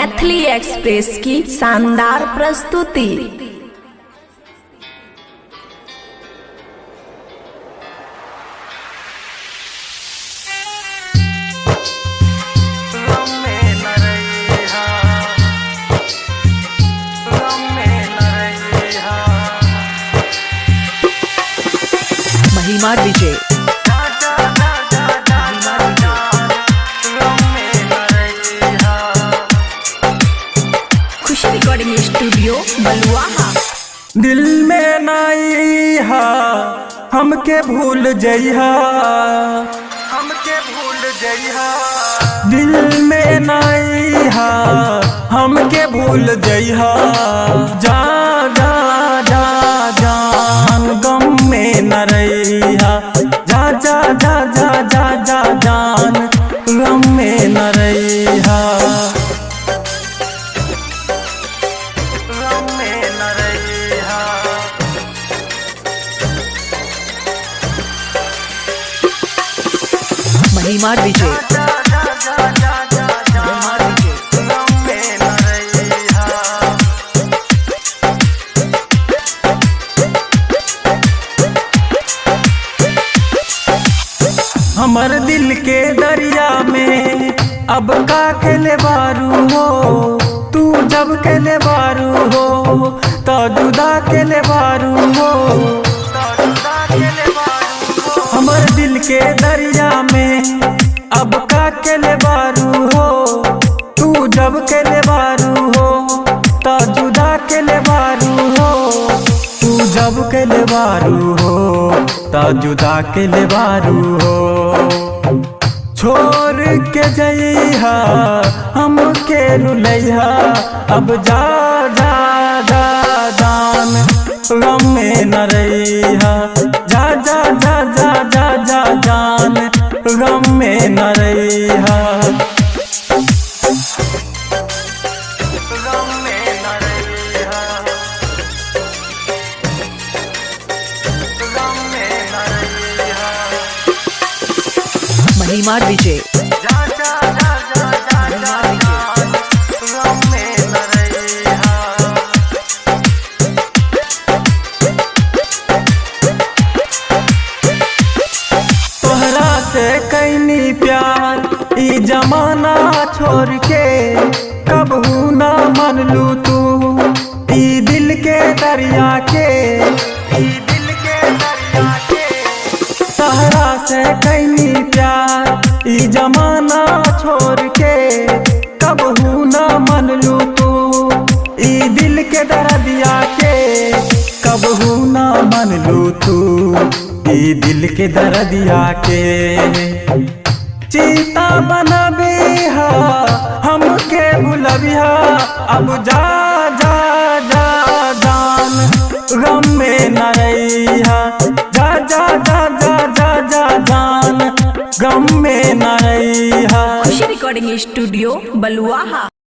Maithili express की शानदार प्रस्तुति। महिमा विजय खुशी रिकॉर्डिंग स्टूडियो बलुआहा। दिल में नाई हा हमके भूल जइहा, हमके भूल जइहा। दिल में नाई हा हमके भूल जइहा। जा जा जा जान गम में न रहिहा। जा जा जा जा जा जा जान गम में न रहिहा। गम में न रहिहा। महिमा विजय हमर दिल के दरिया में अब का केले बारू हो। तू जब केले बारू हो तो जुदा केले बारू हो। हमर दिल के दरिया में अब का केले बारू हो। तू जब केले बारू हो तो जुदा केले बारू हो। तू जब केले बारू हो तो जुदा केले बारू हो। छोड़ के जइहा हमके रुलैहा। अब जा जा जा जान गम में न रहिहा। जा जा जा जा जा जा जान गम में न रहिहा। गम में न रहिहा। गम में न रहिहा। महिमा विजय जा जा जा जा जा जा जान गम में न रहिहा। तोहरा से कैनी प्यार ई जमाना छोड़ के कबहू ना मन लू तू। ई दिल के दरिया के, ई दिल के दरिया के। तोहरा से कैनी प्यार ई जमाना छोड़ के कबहू ना मन लू तू। ई दिल के दरिया के कबहू ना मन लू तू। ई दिल के दर्दिया के चीता बनबिहा हमके भुलबिहा। अब जा जा जा जान गम में न रहिहा। जा जा जा जा जा जा जान गम में न रहिहा। खुशी रिकॉर्डिंग स्टूडियो बलुआहा।